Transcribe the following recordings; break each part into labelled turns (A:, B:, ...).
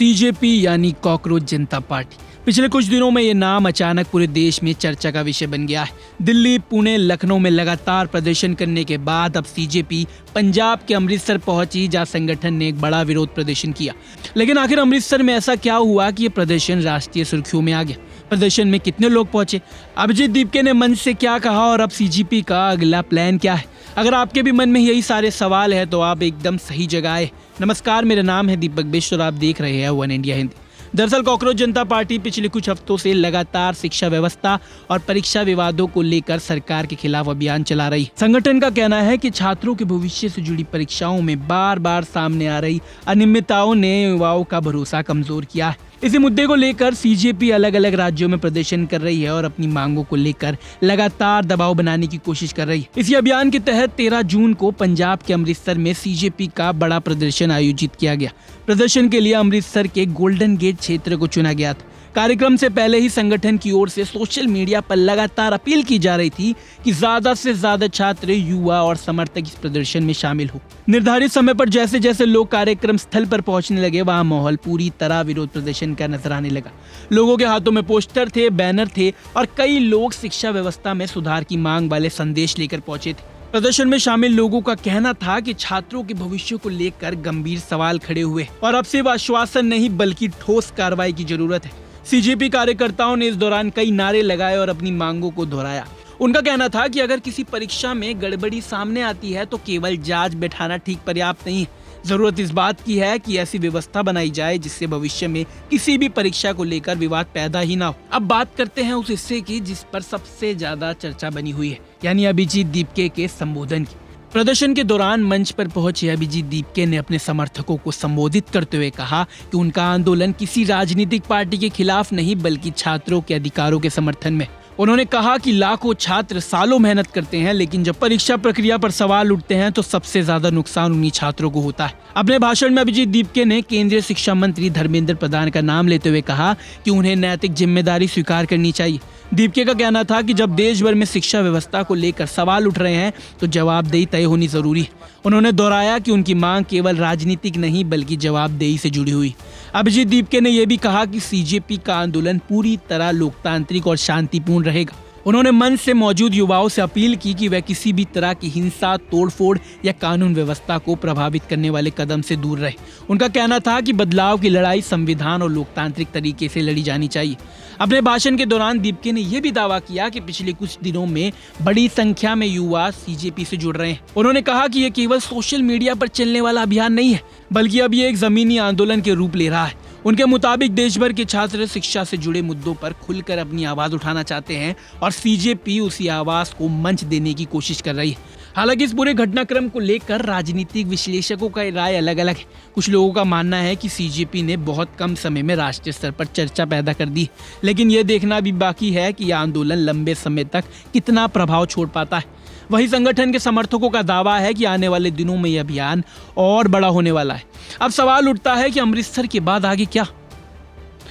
A: CJP यानी cockroach जनता party. पिछले कुछ दिनों में ये नाम अचानक पूरे देश में चर्चा का विषय बन गया है। दिल्ली, पुणे, लखनऊ में लगातार प्रदर्शन करने के बाद अब सीजेपी पंजाब के अमृतसर पहुंची, जहां संगठन ने एक बड़ा विरोध प्रदर्शन किया। लेकिन आखिर अमृतसर में ऐसा क्या हुआ कि ये प्रदर्शन राष्ट्रीय सुर्खियों में आ गया? प्रदर्शन में कितने लोग पहुंचे, अभिजीत दीपके ने मंच से क्या कहा और अब सीजेपी का अगला प्लान क्या है? अगर आपके भी मन में यही सारे सवाल है तो आप एकदम सही जगह आए। नमस्कार, मेरा नाम है दीपक बिष्ट और आप देख रहे हैं वन इंडिया हिंदी। दरअसल कॉकरोच जनता पार्टी पिछले कुछ हफ्तों से लगातार शिक्षा व्यवस्था और परीक्षा विवादों को लेकर सरकार के खिलाफ अभियान चला रही है। संगठन का कहना है कि छात्रों के भविष्य से जुड़ी परीक्षाओं में बार बार सामने आ रही अनियमितताओं ने युवाओं का भरोसा कमजोर किया है। इसी मुद्दे को लेकर सीजेपी अलग अलग राज्यों में प्रदर्शन कर रही है और अपनी मांगों को लेकर लगातार दबाव बनाने की कोशिश कर रही है। इसी अभियान के तहत 13 जून को पंजाब के अमृतसर में सीजेपी का बड़ा प्रदर्शन आयोजित किया गया। प्रदर्शन के लिए अमृतसर के गोल्डन गेट क्षेत्र को चुना गया था। कार्यक्रम से पहले ही संगठन की ओर से सोशल मीडिया पर लगातार अपील की जा रही थी कि ज्यादा से ज्यादा छात्र, युवा और समर्थक इस प्रदर्शन में शामिल हो। निर्धारित समय पर जैसे जैसे लोग कार्यक्रम स्थल पर पहुंचने लगे, वहां माहौल पूरी तरह विरोध प्रदर्शन का नजर आने लगा। लोगों के हाथों में पोस्टर थे, बैनर थे और कई लोग शिक्षा व्यवस्था में सुधार की मांग वाले संदेश लेकर पहुंचे थे। प्रदर्शन में शामिल लोगों का कहना था कि छात्रों के भविष्य को लेकर गंभीर सवाल खड़े हुए और अब सिर्फ आश्वासन नहीं बल्कि ठोस कार्रवाई की जरूरत है। सीजेपी कार्यकर्ताओं ने इस दौरान कई नारे लगाए और अपनी मांगों को दोहराया। उनका कहना था कि अगर किसी परीक्षा में गड़बड़ी सामने आती है तो केवल जांच बैठाना ठीक पर्याप्त नहीं है। जरूरत इस बात की है कि ऐसी व्यवस्था बनाई जाए जिससे भविष्य में किसी भी परीक्षा को लेकर विवाद पैदा ही ना हो। अब बात करते हैं उस हिस्से की जिस पर सबसे ज्यादा चर्चा बनी हुई है, यानी अभिजीत दीपके के संबोधन की। प्रदर्शन के दौरान मंच पर पहुंचे अभिजीत दीपके ने अपने समर्थकों को संबोधित करते हुए कहा कि उनका आंदोलन किसी राजनीतिक पार्टी के खिलाफ नहीं बल्कि छात्रों के अधिकारों के समर्थन में। उन्होंने कहा कि लाखों छात्र सालों मेहनत करते हैं, लेकिन जब परीक्षा प्रक्रिया पर सवाल उठते हैं तो सबसे ज्यादा नुकसान उन्हीं छात्रों को होता है। अपने भाषण में अभिजीत दीपके ने केंद्रीय शिक्षा मंत्री धर्मेंद्र प्रधान का नाम लेते हुए कहा कि उन्हें नैतिक जिम्मेदारी स्वीकार करनी चाहिए। दीपके का कहना था कि जब देश भर में शिक्षा व्यवस्था को लेकर सवाल उठ रहे हैं तो जवाबदेही तय होनी जरूरी है। उन्होंने दोहराया कि उनकी मांग केवल राजनीतिक नहीं बल्कि जवाबदेही से जुड़ी हुई। अभिजीत दीपके ने यह भी कहा कि सीजेपी का आंदोलन पूरी तरह लोकतांत्रिक और शांतिपूर्ण रहेगा। उन्होंने मंच से मौजूद युवाओं से अपील की कि वह किसी भी तरह की हिंसा, तोड़फोड़ या कानून व्यवस्था को प्रभावित करने वाले कदम से दूर रहे। उनका कहना था कि बदलाव की लड़ाई संविधान और लोकतांत्रिक तरीके से लड़ी जानी चाहिए। अपने भाषण के दौरान दीपके ने यह भी दावा किया कि पिछले कुछ दिनों में बड़ी संख्या में युवा सीजेपी से जुड़ रहे हैं। उन्होंने कहा कि यह केवल सोशल मीडिया पर चलने वाला अभियान नहीं है बल्कि अब ये एक जमीनी आंदोलन के रूप ले रहा है। उनके मुताबिक देश भर के छात्र शिक्षा से जुड़े मुद्दों पर खुलकर अपनी आवाज उठाना चाहते हैं और सीजेपी उसी आवाज को मंच देने की कोशिश कर रही है। हालांकि इस पूरे घटनाक्रम को लेकर राजनीतिक विश्लेषकों का राय अलग अलग है। कुछ लोगों का मानना है कि सीजेपी ने बहुत कम समय में राष्ट्रीय स्तर पर चर्चा पैदा कर दी, लेकिन यह देखना भी बाकी है कि यह आंदोलन लंबे समय तक कितना प्रभाव छोड़ पाता है। वहीं संगठन के समर्थकों का दावा है कि आने वाले दिनों में यह अभियान और बड़ा होने वाला है। अब सवाल उठता है कि अमृतसर के बाद आगे क्या?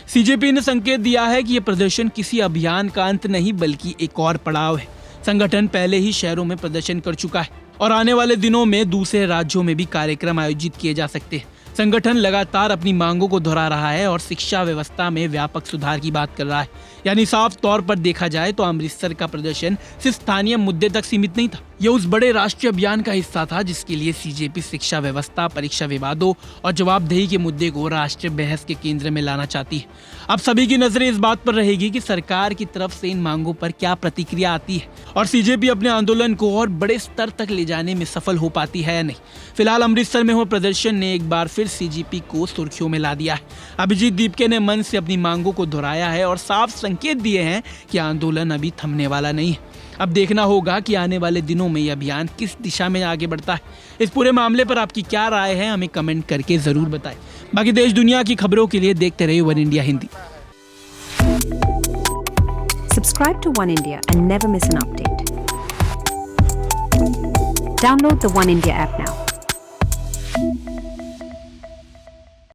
A: सीजेपी ने संकेत दिया है कि यह प्रदर्शन किसी अभियान का अंत नहीं बल्कि एक और पड़ाव है। संगठन पहले ही शहरों में प्रदर्शन कर चुका है और आने वाले दिनों में दूसरे राज्यों में भी कार्यक्रम आयोजित किए जा सकते हैं। संगठन लगातार अपनी मांगों को दोहरा रहा है और शिक्षा व्यवस्था में व्यापक सुधार की बात कर रहा है। यानी साफ तौर पर देखा जाए तो अमृतसर का प्रदर्शन सिर्फ स्थानीय मुद्दे तक सीमित नहीं था। यह उस बड़े राष्ट्रीय अभियान का हिस्सा था जिसके लिए सीजेपी शिक्षा व्यवस्था, परीक्षा विवादों और जवाबदेही के मुद्दे को राष्ट्रीय बहस के केंद्र में लाना चाहती है। अब सभी की नजरें इस बात पर रहेगी कि सरकार की तरफ से इन मांगों पर क्या प्रतिक्रिया आती है और सीजेपी अपने आंदोलन को और बड़े स्तर तक ले जाने में सफल हो पाती है या नहीं। फिलहाल अमृतसर में हुए प्रदर्शन ने एक बार फिर सीजेपी को सुर्खियों में ला दिया है। अभिजीत दीपके ने मंच से अपनी मांगों को दोहराया है और साफ संकेत दिए हैं कि आंदोलन अभी थमने वाला नहीं है। अब देखना होगा कि आने वाले दिनों में यह अभियान किस दिशा में आगे बढ़ता है। इस पूरे मामले पर आपकी क्या राय है, हमें कमेंट करके जरूर बताएं। बाकी देश दुनिया की खबरों के लिए देखते रहिए one India Hindi.
B: Subscribe to One India and never miss an update. Download the One India app now.